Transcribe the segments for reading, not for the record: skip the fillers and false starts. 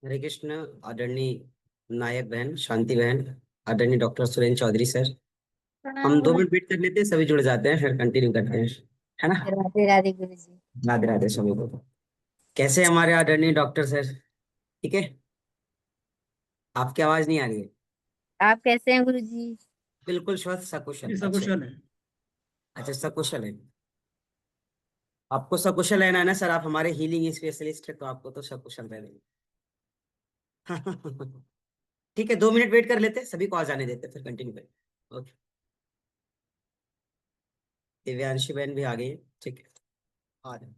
हरे कृष्ण। आदरणीय नायक बहन शांति बहन, आदरणीय डॉक्टर सुरेंद्र चौधरी सर। प्रणाम हम दो गुरु मिनट वेट कर लेते हैं, सभी जुड़ जाते हैं, फिर कंटिन्यू करते हैं। है ना। जी। राधे राधे गुरु जी। राधे राधे सभी को। कैसे हैं हमारे आदरणीय डॉक्टर सर? ठीक है। आपकी आवाज नहीं आ रही है। आप कैसे हैं गुरु जी? बिल्कुल स्वस्थ सकुशल, जी अच्छे। सकुशल है। अच्छा, सकुशल है। आपको सकुशल रहना है ना सर, आप हमारे हीलिंग स्पेशलिस्ट है, तो आपको तो सकुशल रहना है। ठीक है, 2 मिनट वेट कर लेते हैं, सभी को आ जाने देते हैं, फिर कंटिन्यू करें। ओके। दिव्यांशी बहन भी आ गई है। ठीक है, आ रहे हैं।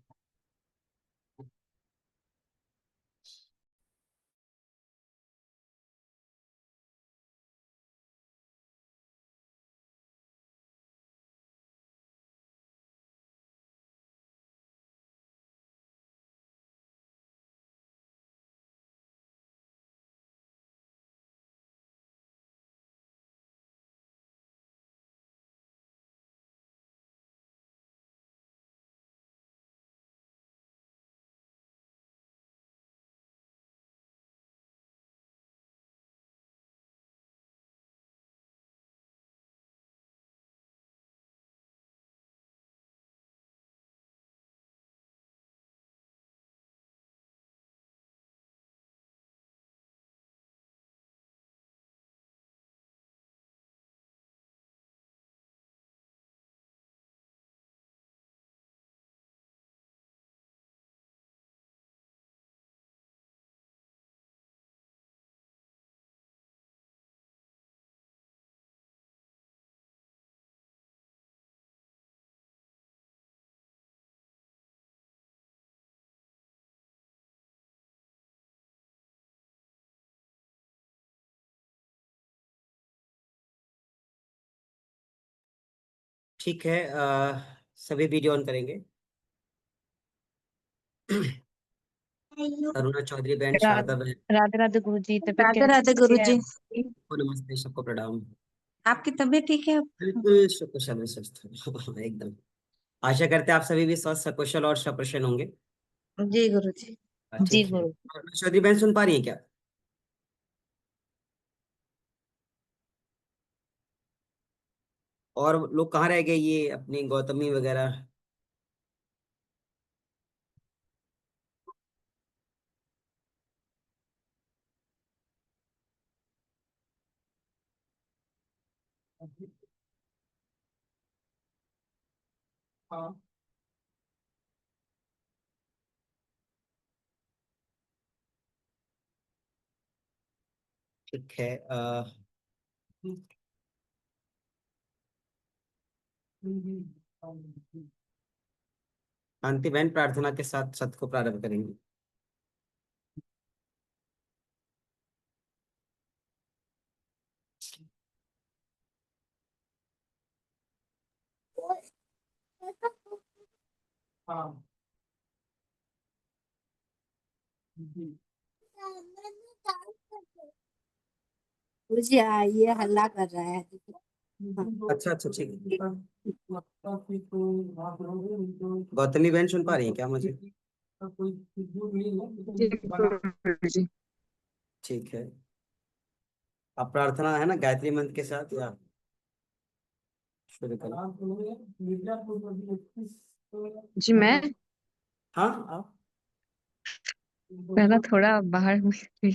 ठीक है, सभी वीडियो ऑन करेंगे। अरुणा चौधरी बहन, शारदा बहन राधे राधे गुरु जी। तबीयत राधे राधे गुरु कैसी है जी। आपकी? को नमस्ते, सबको प्रणाम। आपकी तबीयत ठीक है? बिल्कुल सकुशल में स्वस्थ हूँ। एकदम। आशा करते हैं आप सभी भी स्वस्थ सकुशल और सप्रशन होंगे। जी गुरु जी। जी ठीक है। गुरु। अरुणा चौधरी बहन सुन पा रही है क्या? और लोग कहाँ रह गए, ये अपनी गौतमी वगैरह? हाँ। ठीक है। शांति बहन प्रार्थना के साथ सत्र को प्रारंभ करेंगे। हाँ। गुरु जी ये हल्ला कर रहा है। हाँ। अच्छा अच्छा, ठीक है। गौतमी बहन सुन पा रही है क्या मुझे? जी गुरु जी। ठीक है। आप प्रार्थना है ना गायत्री मंत्र के साथ, या शुरू करें? जी मैं हाँ, आप। पहला थोड़ा बाहर में थी।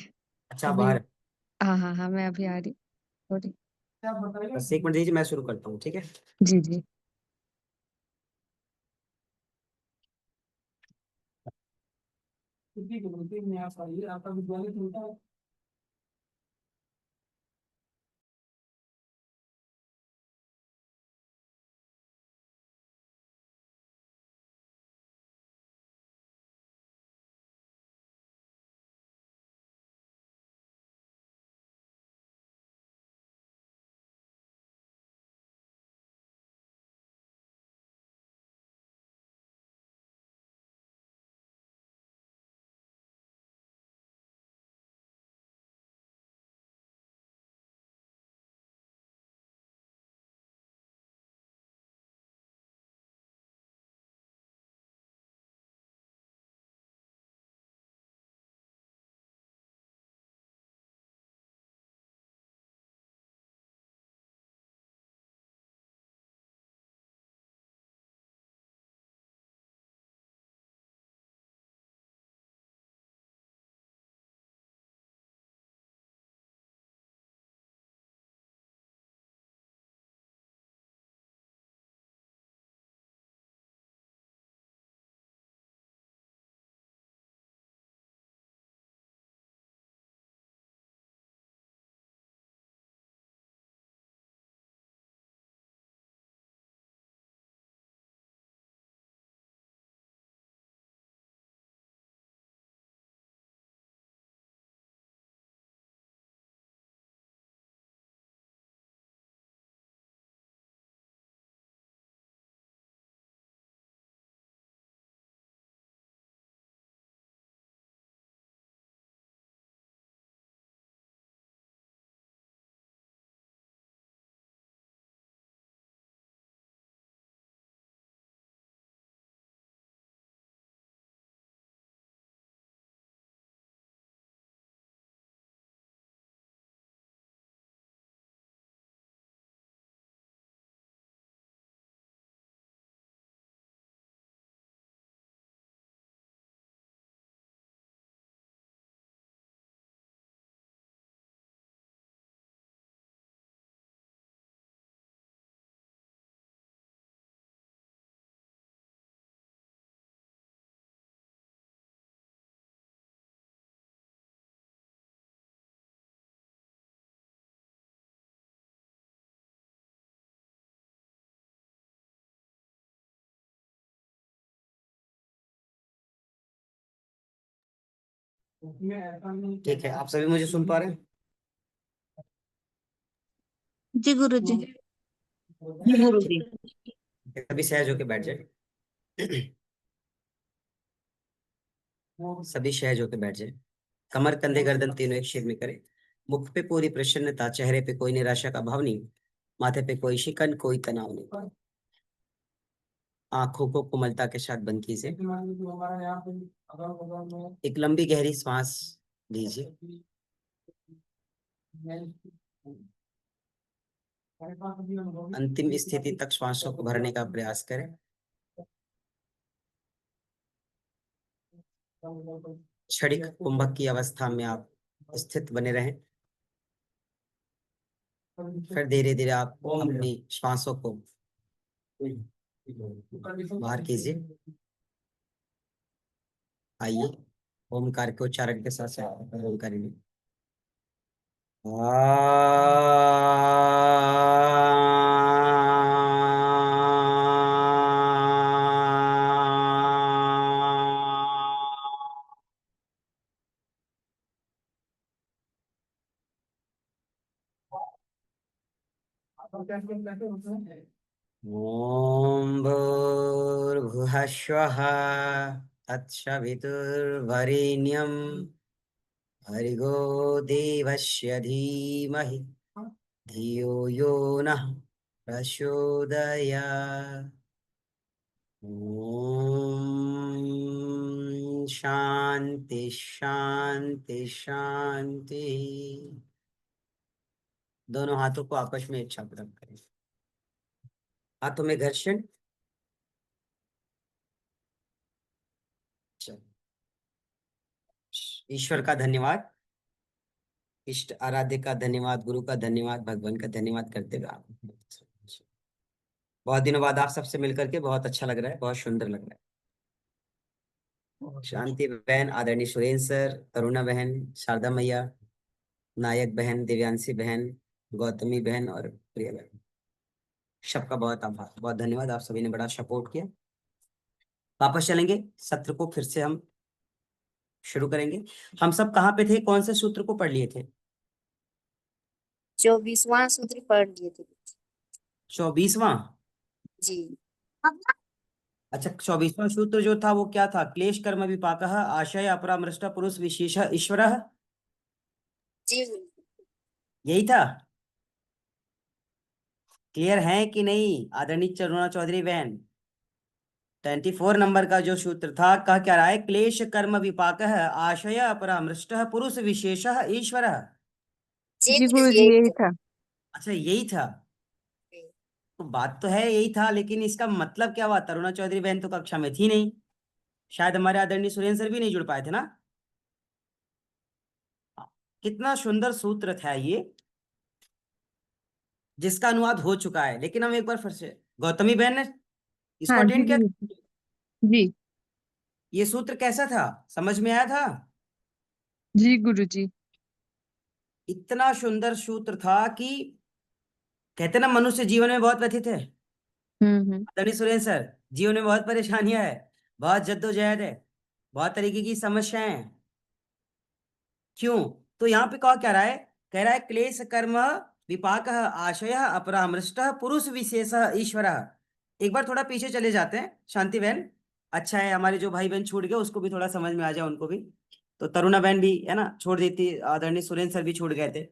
अच्छा, अभी बाहर। हाँ हाँ हाँ, मैं अभी आ रही। सॉरी। बस 1 मिनट दीजिए, मैं शुरू करता हूँ, ठीक है। जी जी। आपका विद्यालय खुलता है। ठीक है, आप सभी मुझे सुन पा रहे हैं? जी गुरुजी। जी गुरुजी। सभी सहज होके बैठ जाए। सभी सहज होके बैठ जाए। कमर, कंधे, गर्दन तीनों एक शेर में करें। मुख पे पूरी प्रसन्नता, चेहरे पे कोई निराशा का भाव नहीं, माथे पे कोई शिकन, कोई तनाव नहीं। आंखों को कोमलता के साथ बंद कीजिए। एक लंबी गहरी सांस लीजिए। अंतिम स्थिति तक श्वासों को भरने का प्रयास करें। क्षणिक कुंभक की अवस्था में आप स्थित बने रहें। फिर धीरे धीरे आप अपनी श्वासों को बाहर कीजिए। आइए ओमकार के उच्चारण के साथ साथ ओम करेंगे। ओम भूर्भुवः स्वः तत्सवितुर्वरेण्यं भर्गो देवस्य धीमहि धियो यो नः प्रचोदयात्। ओम शांति शांति शांति। दोनों हाथों को आपस में इच्छा प्रकट करें। हाथों में घर्षण। ईश्वर का धन्यवाद, इष्ट आराध्य का धन्यवाद, गुरु का धन्यवाद, भगवान का धन्यवाद करते हुए आप बहुत दिनों बाद आप सबसे मिलकर के बहुत अच्छा लग रहा है, बहुत सुंदर लग रहा है। शांति बहन, आदरणीय सुरेंद्र सर, तरुणा बहन, शारदा मैया, नायक बहन, दिव्यांशी बहन, गौतमी बहन और प्रिया बहन, सबका बहुत आभार, बहुत धन्यवाद। आप सभी ने बड़ा सपोर्ट किया। वापस चलेंगे, सत्र को फिर से हम शुरू करेंगे। हम सब कहाँ पे थे, कौन से सूत्र को पढ़ लिए थे? 24वां सूत्र पढ़ लिए थे 24वां। जी। अच्छा, 24वां सूत्र जो था वो क्या था? क्लेश कर्म विपाकः आशय अपरामृष्ट पुरुष विशेष ईश्वरः, जी यही था। क्लियर है कि नहीं आदरणीय चरुणा चौधरी बहन? 24 नंबर का जो सूत्र था, कह क्या रहा है? क्लेश कर्म विपाकः आशय अपरामृष्ट पुरुष विशेष ईश्वरः। जी जी गुरुजी, गुरुजी, यही यही तो। था। अच्छा, यही था। तो बात तो है यही था, लेकिन इसका मतलब क्या हुआ? तरुणा चौधरी बहन तो कक्षा में थी नहीं, शायद हमारे आदरणीय सुरेंद्र सर भी नहीं जुड़ पाए थे ना। कितना सुंदर सूत्र था ये, जिसका अनुवाद हो चुका है, लेकिन हम एक बार फिर से, गौतमी बहन ने इसको हाँ जी अटेंड किया? जी जी ये सूत्र कैसा था, समझ में आया था? जी गुरुजी। इतना सुंदर सूत्र था कि कहते ना, मनुष्य जीवन में बहुत व्यथित है। हम्म। आदरणीय सुरेंद्र सर, जीवन में बहुत परेशानियां है, बहुत जद्दोजहद है, बहुत तरीके की समस्याएं हैं। क्यों? तो यहाँ पे कहा क्या रहा है? कह रहा है क्लेश कर्म विपाक आशय अपरामृष्ट पुरुष विशेष ईश्वर। एक बार थोड़ा पीछे चले जाते हैं शांति बहन। अच्छा है हमारे जो भाई बहन छूट गए उसको भी थोड़ा समझ में आ जाए, उनको भी। तो तरुणा बहन भी है ना, छोड़ देती, आदरणीय सुरेंद्र सर भी छूट गए थे।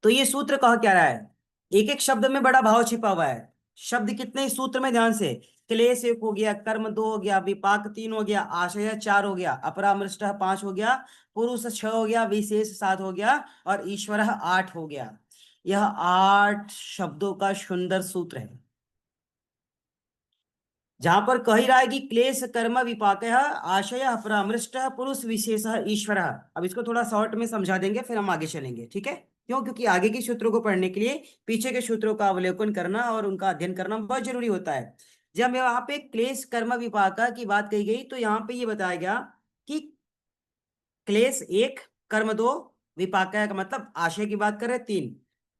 तो ये सूत्र कहा क्या रहा है? एक एक शब्द में बड़ा भाव छिपा हुआ है। शब्द कितने इस सूत्र में, ध्यान से। क्लेश 1 हो गया, कर्म 2 हो गया, विपाक 3 हो गया, आशय 4 हो गया, अपरामृष्ट 5 हो गया, पुरुष 6 हो गया, विशेष 7 हो गया, और ईश्वर 8 हो गया। यह 8 शब्दों का सुंदर सूत्र है, जहां पर कह ही रहा है कि क्लेश कर्म विपाक आशय अपरामृष्ट पुरुष विशेष ईश्वर। अब इसको थोड़ा शॉर्ट में समझा देंगे, फिर हम आगे चलेंगे, ठीक है? क्यों? क्योंकि आगे के सूत्रों को पढ़ने के लिए पीछे के सूत्रों का अवलोकन करना और उनका अध्ययन करना बहुत जरूरी होता है। जब यहाँ पे क्लेश कर्म विपाक की बात कही गई, तो यहाँ पे ये बताया गया कि क्लेश 1, कर्म 2, विपाक का मतलब आशय की बात कर रहे 3।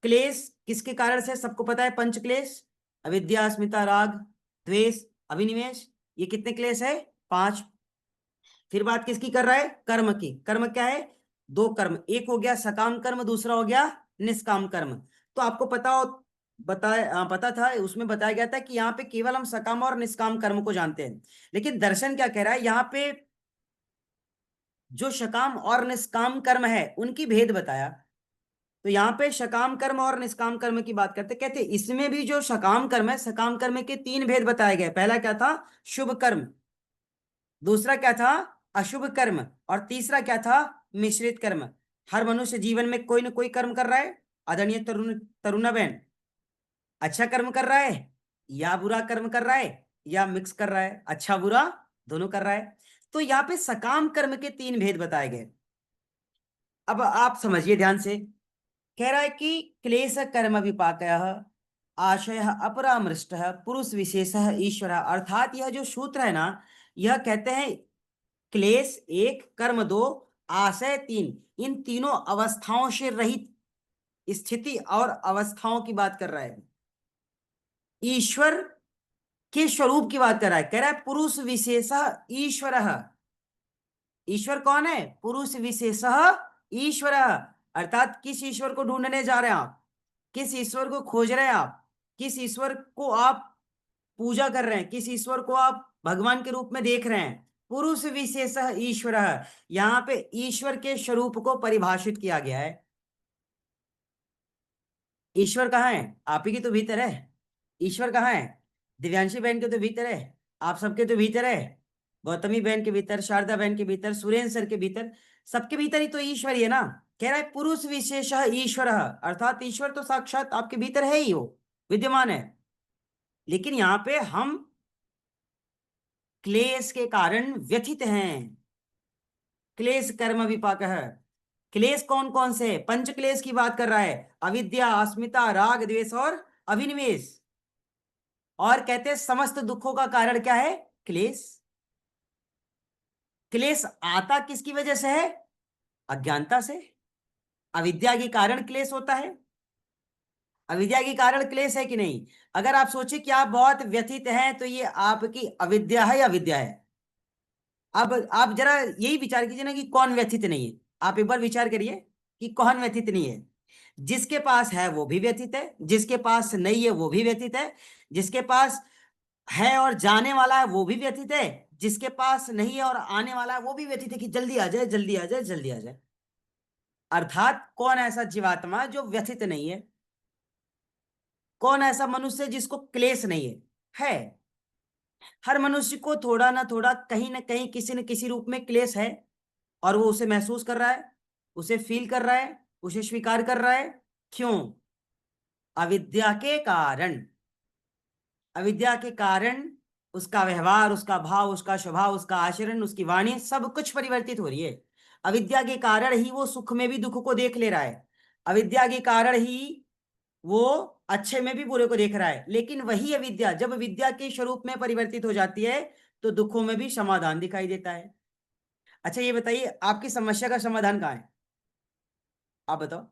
क्लेश किसके कारण से? सबको पता है, पंच क्लेश, अविद्या, अस्मिता, राग, द्वेष, अभिनिवेश। ये कितने क्लेश है? 5। फिर बात किसकी कर रहा है? कर्म की। कर्म क्या है? दो कर्म, एक हो गया सकाम कर्म, दूसरा हो गया निष्काम कर्म। तो आपको पता था, उसमें बताया गया था कि यहाँ पे केवल हम सकाम और निष्काम कर्म को जानते हैं, लेकिन दर्शन क्या कह रहा है यहाँ पे? जो सकाम और निष्काम कर्म है उनकी भेद बताया। तो यहाँ पे सकाम कर्म और निष्काम कर्म की बात करते, कहते इसमें भी जो सकाम कर्म है, सकाम कर्म के तीन भेद बताए गए। पहला क्या था? शुभ कर्म। दूसरा क्या था? अशुभ कर्म। और तीसरा क्या था? मिश्रित कर्म। हर मनुष्य जीवन में कोई ना कोई कर्म कर रहा है। आदरणीय तरुणा बहन, अच्छा कर्म कर रहा है या बुरा कर्म कर रहा है या मिक्स कर रहा है, अच्छा बुरा दोनों कर रहा है। तो यहाँ पे सकाम कर्म के तीन भेद बताए गए। अब आप समझिए ध्यान से, कह रहा है कि क्लेश कर्म विपाकः आशय अपरामृष्ट पुरुष विशेष ईश्वर, अर्थात यह जो सूत्र है ना, यह कहते हैं क्लेश एक, कर्म दो, आशय तीन, इन तीनों अवस्थाओं से रहित स्थिति और अवस्थाओं की बात कर रहा है। ईश्वर के स्वरूप की बात कर रहा है। कह रहा है पुरुष विशेष ईश्वर। ईश्वर कौन है? पुरुष विशेष ईश्वर। अर्थात किस ईश्वर को ढूंढने जा रहे हैं आप? किस ईश्वर को खोज रहे हैं आप? किस ईश्वर को आप पूजा कर रहे हैं? किस ईश्वर को आप भगवान के रूप में देख रहे हैं? पुरुष विशेष ईश्वर। यहाँ पे ईश्वर के स्वरूप को परिभाषित किया गया है। ईश्वर कहाँ है? आप ही के तो भीतर है। ईश्वर कहाँ है? दिव्यांशी बहन के तो भीतर है, आप सबके तो भीतर है, गौतमी बहन के भीतर, शारदा बहन के भीतर, सुरेंद्र सर के भीतर, सबके भीतर ही तो ईश्वर ही है ना। कह रहा है पुरुष विशेष ईश्वर, अर्थात ईश्वर तो साक्षात आपके भीतर है ही, वो विद्यमान है। लेकिन यहाँ पे हम क्लेश के कारण व्यथित हैं। क्लेश कर्म विपाक है। क्लेश कौन कौन से? पंच क्लेश की बात कर रहा है। अविद्या, अस्मिता, राग, द्वेष और अभिनिवेश। और कहते हैं समस्त दुखों का कारण क्या है? क्लेश। क्लेश आता किसकी वजह से है? अज्ञानता से। अविद्या के कारण क्लेश होता है। अविद्या के कारण क्लेश है कि नहीं? अगर आप सोचे कि आप बहुत व्यथित हैं, तो ये आपकी अविद्या है या विद्या है? अब आप जरा यही विचार कीजिए ना कि कौन व्यथित नहीं है। आप एक बार विचार करिए कि कौन व्यथित नहीं है। जिसके पास है वो भी व्यथित है, जिसके पास नहीं है वो भी व्यथित है, जिसके पास है और जाने वाला है वो भी व्यथित है, जिसके पास नहीं है और आने वाला है वो भी व्यथित है कि जल्दी आ जाए, जल्दी आ जाए, जल्दी आ जाए। अर्थात कौन ऐसा जीवात्मा जो व्यथित नहीं है? कौन ऐसा मनुष्य जिसको क्लेश नहीं है? हर मनुष्य को थोड़ा ना थोड़ा, कहीं ना कहीं, किसी न किसी रूप में क्लेश है, और वो उसे महसूस कर रहा है, उसे फील कर रहा है, उसे स्वीकार कर रहा है। क्यों? अविद्या के कारण। अविद्या के कारण उसका व्यवहार, उसका भाव, उसका स्वभाव, उसका आचरण, उसकी वाणी, सब कुछ परिवर्तित हो रही है। अविद्या के कारण ही वो सुख में भी दुख को देख ले रहा है। अविद्या के कारण ही वो अच्छे में भी बुरे को देख रहा है। लेकिन वही अविद्या जब विद्या के स्वरूप में परिवर्तित हो जाती है, तो दुखों में भी समाधान दिखाई देता है। अच्छा ये बताइए, आपकी समस्या का समाधान कहाँ है? आप बताओ,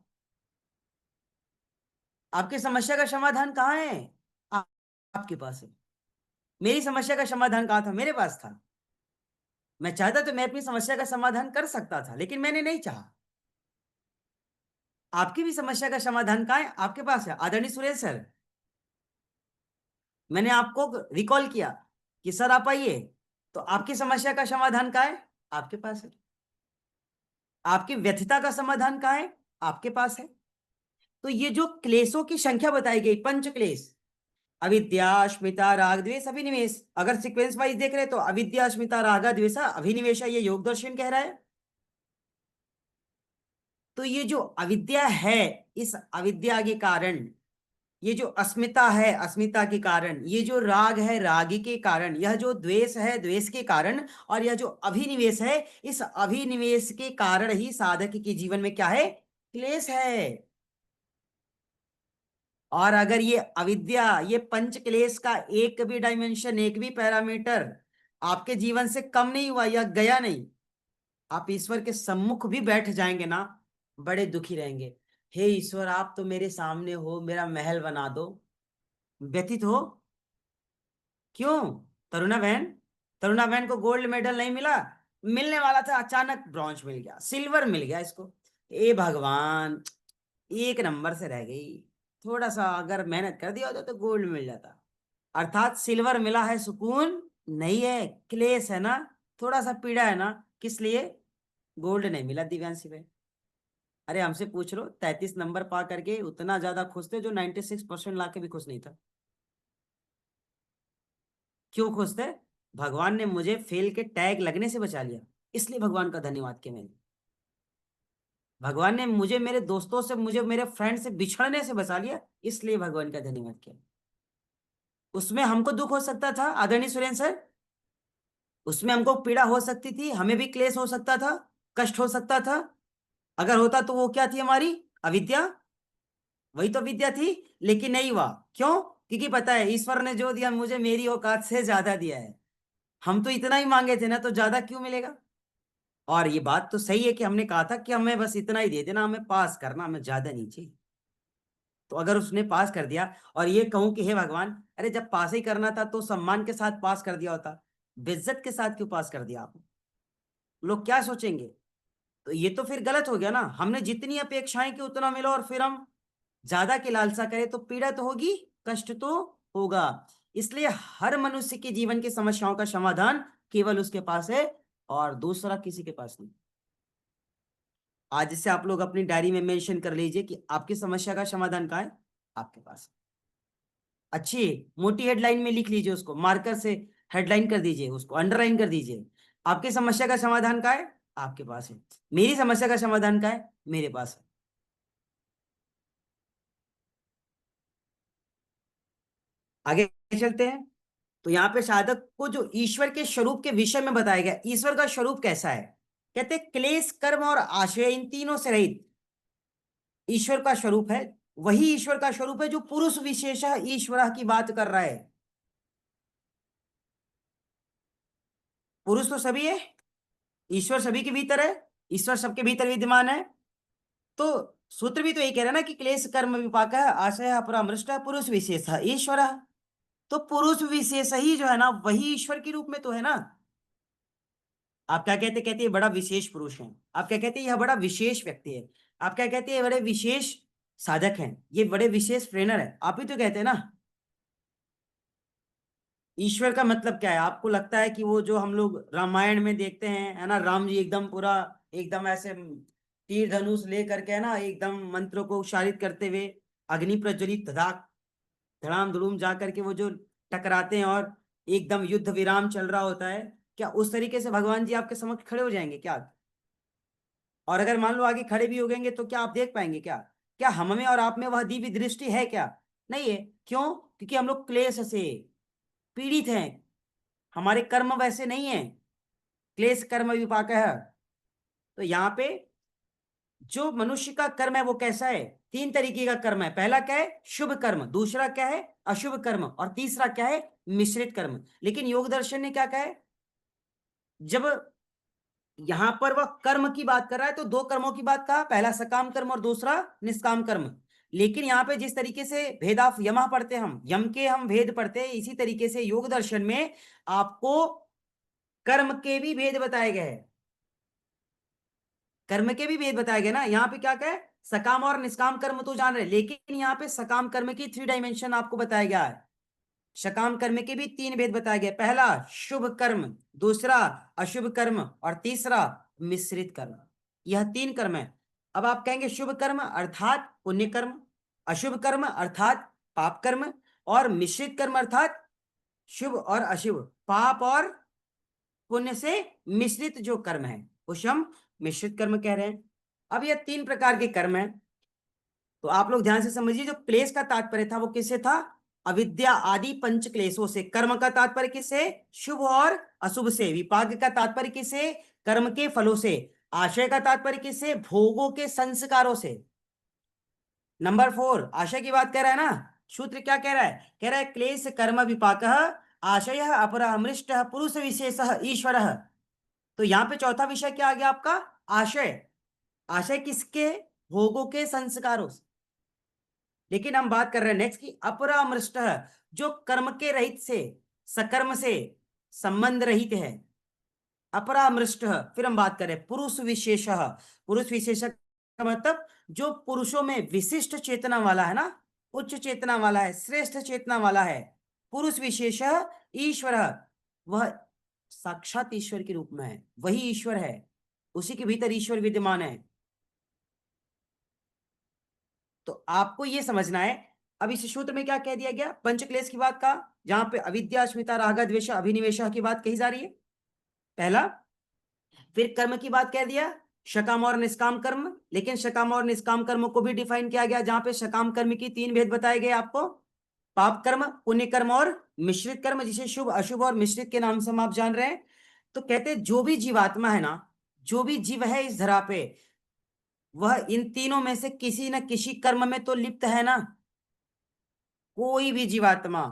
आपकी समस्या का समाधान कहाँ है? आपके पास है। मेरी समस्या का समाधान कहाँ था? मेरे पास था। मैं चाहता तो मैं अपनी समस्या का समाधान कर सकता था, लेकिन मैंने नहीं चाहा। आपकी भी समस्या का समाधान कहाँ है? आपके पास है। आदरणीय सुरेश सर, मैंने आपको रिकॉल किया कि सर आप आइए, तो आपकी समस्या का समाधान कहाँ है? आपके पास है। आपकी व्यथता का समाधान कहाँ है? आपके पास है। तो ये जो क्लेशों की संख्या बताई गई, पंच क्लेश, अविद्या, अस्मिता, राग, द्वेष, अभिनिवेश, अगर सीक्वेंस वाइज देख रहे हैं तो अविद्या, अस्मिता, राग, द्वेष, अभिनिवेश, ये योग दर्शन कह रहा है। तो ये जो अविद्या है, इस अविद्या के कारण, ये जो अस्मिता है, अस्मिता के कारण, ये जो राग है, राग के कारण, यह जो द्वेष है, द्वेष के कारण, और यह जो अभिनिवेश है, इस अभिनिवेश के कारण ही साधक के जीवन में क्या है? क्लेश है। और अगर ये अविद्या, ये पंच क्लेश का एक भी डायमेंशन, एक भी पैरामीटर आपके जीवन से कम नहीं हुआ या गया नहीं, आप ईश्वर के सम्मुख भी बैठ जाएंगे ना, बड़े दुखी रहेंगे। हे ईश्वर, आप तो मेरे सामने हो, मेरा महल बना दो। व्यथित हो। क्यों? तरुणा बहन, तरुणा बहन को गोल्ड मेडल नहीं मिला, मिलने वाला था, अचानक ब्रॉन्ज मिल गया, सिल्वर मिल गया इसको। ए भगवान, एक नंबर से रह गई। थोड़ा सा अगर मेहनत कर दिया होता तो गोल्ड मिल जाता। अर्थात सिल्वर मिला है, सुकून नहीं है, क्लेश है ना, थोड़ा सा पीड़ा है ना, किस लिए गोल्ड नहीं मिला दिव्यांशी भाई? अरे हमसे पूछ लो, 33 नंबर पा करके उतना ज्यादा खुश थे जो 96% ला के भी खुश नहीं था। क्यों खुश थे? भगवान ने मुझे फेल के टैग लगने से बचा लिया, इसलिए भगवान का धन्यवाद किया मैंने। भगवान ने मुझे मेरे दोस्तों से, मुझे मेरे फ्रेंड से बिछड़ने से बचा लिया, इसलिए भगवान का धन्यवाद किया। उसमें हमको दुख हो सकता था आदरणीय सुरेंद्र सर, उसमें हमको पीड़ा हो सकती थी, हमें भी क्लेश हो सकता था, कष्ट हो सकता था। अगर होता तो वो क्या थी हमारी? अविद्या। वही तो विद्या थी, लेकिन नहीं हुआ। क्यों? क्योंकि पता है ईश्वर ने जो दिया मुझे मेरी औकात से ज्यादा दिया है। हम तो इतना ही मांगे थे ना, तो ज्यादा क्यों मिलेगा? और ये बात तो सही है कि हमने कहा था कि हमें बस इतना ही दे देना, हमें पास करना, हमें ज्यादा नहीं चाहिए। तो अगर उसने पास कर दिया, और ये कहूं कि हे भगवान, अरे जब पास ही करना था तो सम्मान के साथ पास कर दिया होता, बेइज्जत के साथ क्यों पास कर दिया आपने? लोग क्या सोचेंगे? तो ये तो फिर गलत हो गया ना। हमने जितनी अपेक्षाएं की उतना मिला, और फिर हम ज्यादा की लालसा करें तो पीड़ा तो होगी, कष्ट तो होगा। इसलिए हर मनुष्य के जीवन की समस्याओं का समाधान केवल उसके पास है, और दूसरा किसी के पास नहीं। आज से आप लोग अपनी डायरी में मेंशन कर लीजिए कि आपकी समस्या का समाधान कहाँ है, आपके पास। अच्छी मोटी हेडलाइन में लिख लीजिए, उसको मार्कर से हेडलाइन कर दीजिए, उसको अंडरलाइन कर दीजिए। आपकी समस्या का समाधान कहाँ है? आपके पास है। मेरी समस्या का समाधान कहाँ है? मेरे पास है। आगे चलते हैं। तो यहाँ पे साधक को जो ईश्वर के स्वरूप के विषय में बताया गया, ईश्वर का स्वरूप कैसा है? कहते हैं क्लेश, कर्म और आशय, इन तीनों से रहित ईश्वर का स्वरूप है। वही ईश्वर का स्वरूप है जो पुरुष विशेष ईश्वर की बात कर रहा है। पुरुष तो सभी है, ईश्वर सभी के भीतर है, ईश्वर सबके भीतर विद्यमान है। तो सूत्र भी तो यही कह रहा है ना कि क्लेश कर्म विपाक है, आशय अपरामृष्ट पुरुष विशेष ईश्वर। तो पुरुष विशेष ही जो है ना, वही ईश्वर के रूप में तो है ना। आप क्या कहते? कहते ये बड़ा विशेष पुरुष है। आप क्या कहते हैं? यह बड़ा विशेष व्यक्ति है। आप क्या कहते हैं? ये बड़े विशेष साधक हैं, ये बड़े विशेष ट्रेनर है। आप ही तो कहते हैं ना। ईश्वर का मतलब क्या है? आपको लगता है कि वो जो हम लोग रामायण में देखते हैं, है ना, राम जी एकदम पूरा, एकदम ऐसे तीर धनुष ले करके, है ना, एकदम मंत्रों को उच्चारित करते हुए, अग्नि प्रज्वलित, धड़ाक धड़ाम धड़ूम जा करके वो जो टकराते हैं, और एकदम युद्ध विराम चल रहा होता है, क्या उस तरीके से भगवान जी आपके समक्ष खड़े हो जाएंगे क्या? और अगर मान लो आगे खड़े भी हो गएंगे तो क्या आप देख पाएंगे क्या? क्या हम में और आप में वह दिव्य दृष्टि है क्या? नहीं है। क्यों? क्योंकि हम लोग क्लेश से पीड़ित हैं, हमारे कर्म वैसे नहीं है। क्लेश कर्म विपाक है। तो यहाँ पे जो मनुष्य का कर्म है वो कैसा है? तीन तरीके का कर्म है। पहला क्या है? शुभ कर्म। दूसरा क्या है? अशुभ कर्म। और तीसरा क्या है? मिश्रित कर्म। लेकिन योग दर्शन ने क्या कहा है? जब यहां पर वह कर्म की बात कर रहा है तो दो कर्मों की बात कहा, पहला सकाम कर्म और दूसरा निष्काम कर्म। लेकिन यहाँ पे जिस तरीके से भेद आप यमा पढ़ते हैं, हम यम के हम भेद पढ़ते हैं, इसी तरीके से योग दर्शन में आपको कर्म के भी भेद बताए गए हैं। कर्म के भी भेद बताए गए ना। यहाँ पे क्या क्या है? सकाम और निष्काम कर्म तो जान रहे, लेकिन यहाँ पे सकाम कर्म की 3 डायमेंशन आपको बताया गया है। सकाम कर्म के भी 3 भेद बताए गए। पहला शुभ कर्म, दूसरा अशुभ कर्म, और तीसरा मिश्रित कर्म। यह 3 कर्म है। अब आप कहेंगे शुभ कर्म अर्थात पुण्य कर्म, अशुभ कर्म अर्थात पाप कर्म, और मिश्रित कर्म अर्थात शुभ और अशुभ, पाप और पुण्य से मिश्रित जो कर्म है उसे हम मिश्रित कर्म कह रहे हैं। अब यह 3 प्रकार के कर्म है। तो आप लोग ध्यान से समझिए, जो क्लेश का तात्पर्य था वो किससे था? अविद्या आदि पंच क्लेशों से। कर्म का तात्पर्य किससे? शुभ और अशुभ से। विपाक का तात्पर्य किससे? कर्म के फलों से। आशय का तात्पर्य किससे? भोगों के संस्कारों से। नंबर 4 आशय की बात कर रहा है ना। सूत्र क्या कह रहा है? कह रहा है क्लेश कर्म विपाक आशय अपरामृष्ट पुरुष विशेष ईश्वर। तो यहाँ पे चौथा विषय क्या आ गया आपका? आशय। आशय किसके? भोगों के संस्कारों से। लेकिन हम बात कर रहे हैं नेक्स्ट की अपरामृष्ट, जो कर्म के रहित से, सकर्म से संबंध रहित है। अपरामृष्ट, फिर हम बात करें पुरुष विशेष। पुरुष विशेष का मतलब जो पुरुषों में विशिष्ट चेतना वाला है ना, उच्च चेतना वाला है, श्रेष्ठ चेतना वाला है। पुरुष विशेष ईश्वर, वह साक्षात ईश्वर के रूप में है, वही ईश्वर है, उसी के भीतर ईश्वर विद्यमान है। तो आपको यह समझना है। अब इस सूत्र में क्या कह दिया गया, पंचक्लेश की बात का, जहां पे अविद्या अस्मिता राग द्वेष अभिनिवेश की बात कही जा रही है, पहला। फिर कर्म की बात कह दिया, सकाम और निष्काम कर्म, लेकिन सकाम और निष्काम कर्म को भी डिफाइन किया गया, जहां पे सकाम कर्म की 3 भेद बताए गए आपको, पाप कर्म, पुण्य कर्म और मिश्रित कर्म, जिसे शुभ अशुभ और मिश्रित के नाम से हम आप जान रहे हैं। तो कहते हैं जो भी जीवात्मा है ना, जो भी जीव है इस धरा पे, वह इन तीनों में से किसी न किसी कर्म में तो लिप्त है ना। कोई भी जीवात्मा,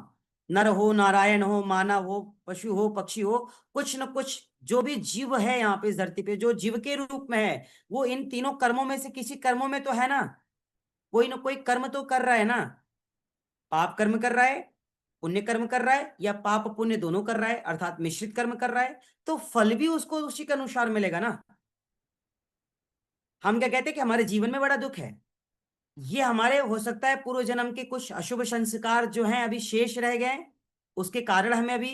नर हो, नारायण हो, मानव हो, पशु हो, पक्षी हो, कुछ न कुछ जो भी जीव है यहाँ पे इस धरती पे, जो जीव के रूप में है, वो इन तीनों कर्मों में से किसी कर्मों में तो है ना। कोई न कोई कर्म तो कर रहा है ना। पाप कर्म कर रहा है, पुण्य कर्म कर रहा है, या पाप पुण्य दोनों कर रहा है, अर्थात मिश्रित कर्म कर रहा है, तो फल भी उसको उसी के अनुसार मिलेगा ना। हम क्या कहते हैं कि हमारे जीवन में बड़ा दुख है, ये हमारे हो सकता है पूर्व जन्म के कुछ अशुभ संस्कार जो हैं अभी शेष रह गए, उसके कारण हमें अभी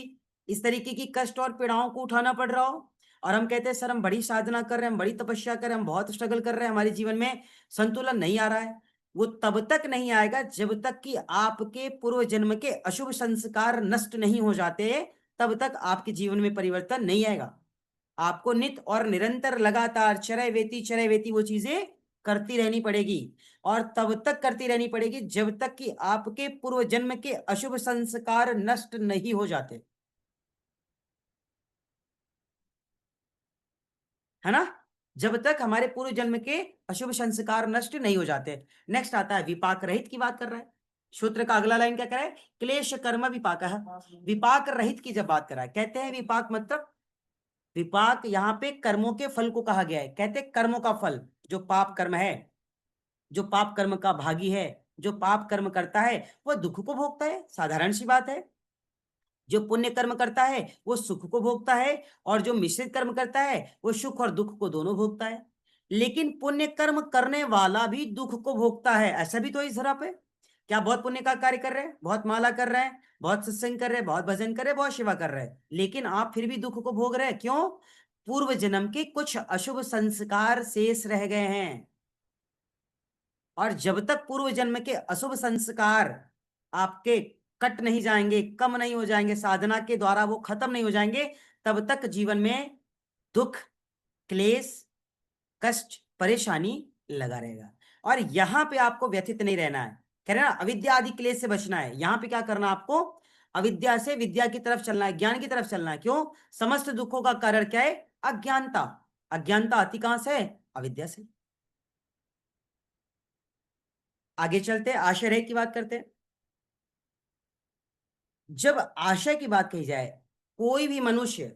इस तरीके की कष्ट और पीड़ाओं को उठाना पड़ रहा हो। और हम कहते हैं सर हम बड़ी साधना कर रहे हैं, हम बड़ी तपस्या कर रहे हैं, हम बहुत स्ट्रगल कर रहे हैं, हमारे जीवन में संतुलन नहीं आ रहा है। वो तब तक नहीं आएगा जब तक कि आपके पूर्व जन्म के अशुभ संस्कार नष्ट नहीं हो जाते, तब तक आपके जीवन में परिवर्तन नहीं आएगा। आपको नित्य और निरंतर लगातार चरय वेती वो चीजें करती रहनी पड़ेगी, और तब तक करती रहनी पड़ेगी जब तक कि आपके पूर्व जन्म के अशुभ संस्कार नष्ट नहीं हो जाते, है ना। जब तक हमारे पूर्व जन्म के अशुभ संस्कार नष्ट नहीं हो जाते। नेक्स्ट आता है विपाक रहित की बात कर रहा है। सूत्र का अगला लाइन क्या कह रहा है, क्लेश कर्म विपाक है। विपाक रहित की जब बात कर रहा है, कहते हैं विपाक मतलब, विपाक यहाँ पे कर्मों के फल को कहा गया है। कहते कर्मों का फल, जो पाप कर्म है, जो पाप कर्म का भागी है, जो पाप कर्म करता है वह दुख को भोगता है, साधारण सी बात है। जो पुण्य कर्म करता है वो सुख को भोगता है, और जो मिश्रित कर्म करता है वो सुख और दुख को दोनों भोगता है। लेकिन पुण्य कर्म करने वाला भी दुख को भोगता है, ऐसा भी तो इस धरा पे। क्या बहुत पुण्य का कार्य कर रहे हैं, बहुत माला कर रहे हैं, बहुत सत्संग कर रहे हैं, बहुत भजन कर रहे हैं, बहुत सेवा कर रहे हैं, लेकिन आप फिर भी दुख को भोग रहे हैं, क्यों? पूर्व जन्म के कुछ अशुभ संस्कार शेष रह गए हैं। और जब तक पूर्व जन्म के अशुभ संस्कार आपके कट नहीं जाएंगे, कम नहीं हो जाएंगे, साधना के द्वारा वो खत्म नहीं हो जाएंगे, तब तक जीवन में दुख, क्लेश, कष्ट, परेशानी लगा रहेगा। और यहां पे आपको व्यथित नहीं रहना है। कह रहे ना अविद्या आदि क्लेश से बचना है। यहां पे क्या करना आपको, अविद्या से विद्या की तरफ चलना है, ज्ञान की तरफ चलना है। क्यों? समस्त दुखों का कारण क्या है? अज्ञानता। अज्ञानता आती कहां से है? अविद्या से। आगे चलते आशय रहित की बात करते हैं। जब आशय की बात कही जाए, कोई भी मनुष्य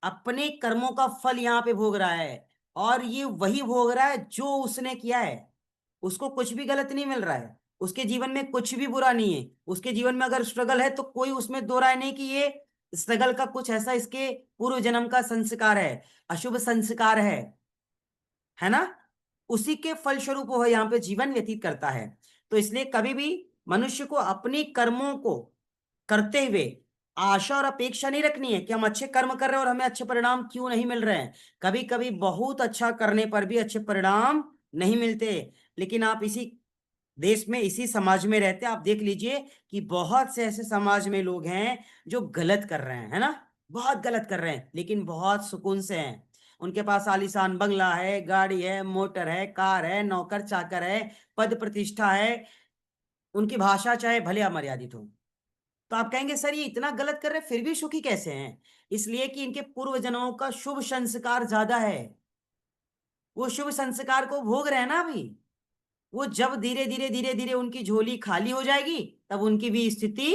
अपने कर्मों का फल यहां पे भोग रहा है, और ये वही भोग रहा है जो उसने किया है। उसको कुछ भी गलत नहीं मिल रहा है, उसके जीवन में कुछ भी बुरा नहीं है। उसके जीवन में अगर स्ट्रगल है तो कोई उसमें दो राय नहीं कि ये स्ट्रगल का कुछ ऐसा इसके पूर्व जन्म का संस्कार है, अशुभ संस्कार है ना। उसी के फलस्वरूप वह यहाँ पे जीवन व्यतीत करता है। तो इसलिए कभी भी मनुष्य को अपने कर्मों को करते हुए आशा और अपेक्षा नहीं रखनी है कि हम अच्छे कर्म कर रहे हैं और हमें अच्छे परिणाम क्यों नहीं मिल रहे हैं। कभी कभी बहुत अच्छा करने पर भी अच्छे परिणाम नहीं मिलते। लेकिन आप इसी देश में, इसी समाज में रहते हैं, आप देख लीजिए कि बहुत से ऐसे समाज में लोग हैं जो गलत कर रहे हैं, है ना, बहुत गलत कर रहे हैं, लेकिन बहुत सुकून से हैं। उनके पास आलीशान बंगला है, गाड़ी है, मोटर है, कार है, नौकर चाकर है, पद प्रतिष्ठा है, उनकी भाषा चाहे भले अमर्यादित हो। तो आप कहेंगे सर ये इतना गलत कर रहे हैं फिर भी सुखी कैसे हैं? इसलिए कि इनके पूर्व जन्मों का शुभ संस्कार ज्यादा है। वो शुभ संस्कार को भोग रहे हैं ना अभी। वो जब धीरे धीरे धीरे धीरे उनकी झोली खाली हो जाएगी, तब उनकी भी स्थिति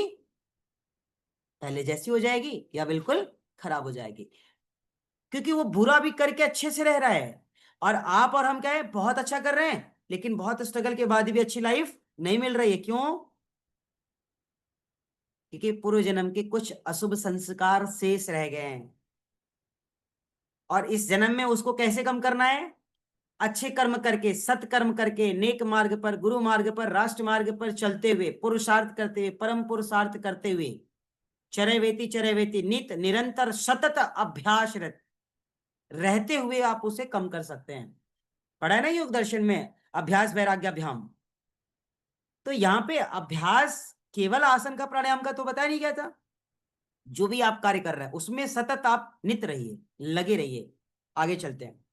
पहले जैसी हो जाएगी या बिल्कुल खराब हो जाएगी। क्योंकि वो बुरा भी करके अच्छे से रह रहा है, और आप और हम क्या है, बहुत अच्छा कर रहे हैं, लेकिन बहुत स्ट्रगल के बाद भी अच्छी लाइफ नहीं मिल रही है। क्यों? क्योंकि पूर्व जन्म के कुछ अशुभ संस्कार शेष रह गए हैं। और इस जन्म में उसको कैसे कम करना है? अच्छे कर्म करके, सत्कर्म करके, नेक मार्ग पर, गुरु मार्ग पर, राष्ट्र मार्ग पर चलते हुए, पुरुषार्थ करते हुए, परम पुरुषार्थ करते हुए, चरैवेति नित निरंतर सतत अभ्यास रहते हुए आप उसे कम कर सकते हैं। पढ़ा है ना योग दर्शन में, अभ्यास वैराग्याभ्याम। तो यहाँ पे अभ्यास केवल आसन का प्राणायाम का तो बताया नहीं गया था। जो भी आप कार्य कर रहे हैं उसमें सतत आप नित रहिए, लगे रहिए। आगे चलते हैं।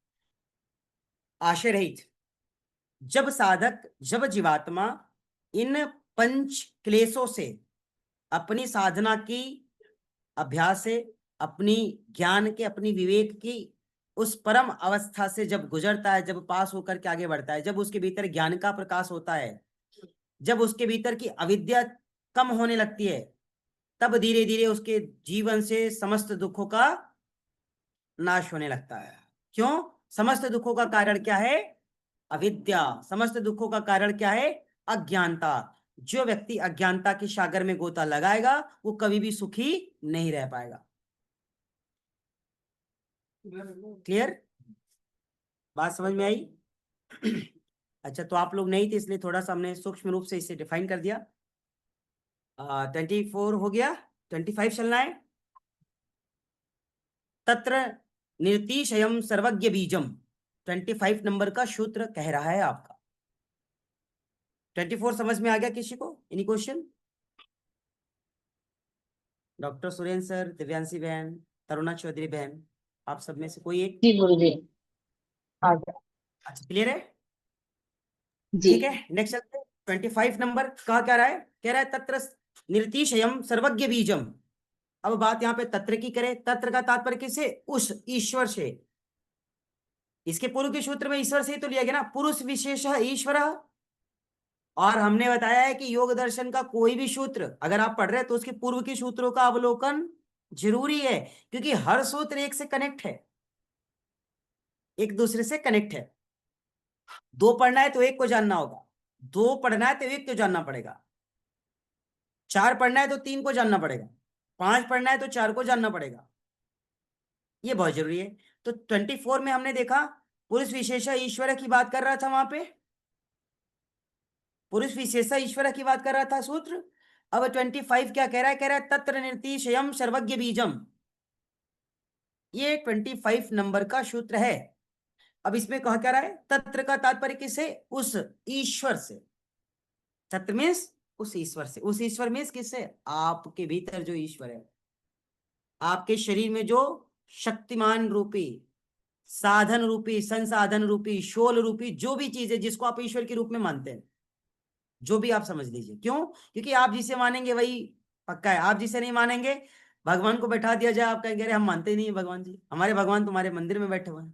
आशय रहित। जब साधक, जब जीवात्मा इन पंच क्लेशों से, अपनी साधना की अभ्यास से, अपनी ज्ञान के, अपनी विवेक की उस परम अवस्था से जब गुजरता है, जब पास होकर के आगे बढ़ता है, जब उसके भीतर ज्ञान का प्रकाश होता है, जब उसके भीतर की अविद्या कम होने लगती है, तब धीरे धीरे उसके जीवन से समस्त दुखों का नाश होने लगता है। क्यों? समस्त दुखों का कारण क्या है? अविद्या। समस्त दुखों का कारण क्या है? अज्ञानता। जो व्यक्ति अज्ञानता के सागर में गोता लगाएगा वो कभी भी सुखी नहीं रह पाएगा। क्लियर? बात समझ में आई? अच्छा, तो आप लोग नहीं थे इसलिए थोड़ा सा हमने सूक्ष्म रूप से इसे डिफाइन कर दिया। 24 हो गया, 25 चलना है। तत्र निर्तिशयम सर्वज्ञ बीजम, 25 नंबर का सूत्र कह रहा है आपका। 24 समझ में आ गया किसी को? Any question? Doctor Surendra sir, Divyanshi बहन, तरुणा चौधरी बहन, आप सब में से कोई एक? जी गुरुजी। आ गया। अच्छा, क्लियर है? जी। ठीक है, नेक्स्ट चलते हैं। 25 नंबर कहा क्या रहा है? कह रहा है तत्र निर्तिशयम सर्वज्ञ बीजम। अब बात यहाँ पे तत्र की करें। तत्र का तात्पर्य किससे? उस ईश्वर से। इसके पूर्व के सूत्र में ईश्वर से ही तो लिया गया ना, पुरुष विशेष ईश्वर। और हमने बताया है कि योग दर्शन का कोई भी सूत्र अगर आप पढ़ रहे हैं तो उसके पूर्व के सूत्रों का अवलोकन जरूरी है, क्योंकि हर सूत्र एक से कनेक्ट है, एक दूसरे से कनेक्ट है। दो पढ़ना है तो एक को जानना होगा, दो पढ़ना है तो एक को जानना पड़ेगा, चार पढ़ना है तो तीन को जानना पड़ेगा, पांच पढ़ना है तो चार को जानना पड़ेगा। ये बहुत जरूरी है। तो 24 में हमने देखा पुरुष विशेष ईश्वर की बात कर रहा था, वहां पे पुरुष विशेष ईश्वर की बात कर रहा था सूत्र। अब 25 क्या कह रहा है? कह रहा है तत्र निर्तिशयम सर्वज्ञ बीजम। ये 25 नंबर का सूत्र है। अब इसमें कहा क्या रहा है? तत्र का तात्पर्य किससे? उस ईश्वर से। तत्र मीन्स उस ईश्वर से। उस ईश्वर मीन्स किससे? आपके भीतर जो ईश्वर है, आपके शरीर में जो शक्तिमान रूपी, साधन रूपी, संसाधन रूपी, शोल रूपी जो भी चीज है जिसको आप ईश्वर के रूप में मानते हैं, जो भी आप समझ लीजिए। क्यों? क्योंकि आप जिसे मानेंगे वही पक्का है। आप जिसे नहीं मानेंगे, भगवान को बैठा दिया जाए, आप कहेंगे अरे हम मानते ही नहीं है भगवान जी, हमारे भगवान तुम्हारे मंदिर में बैठे हुए हैं।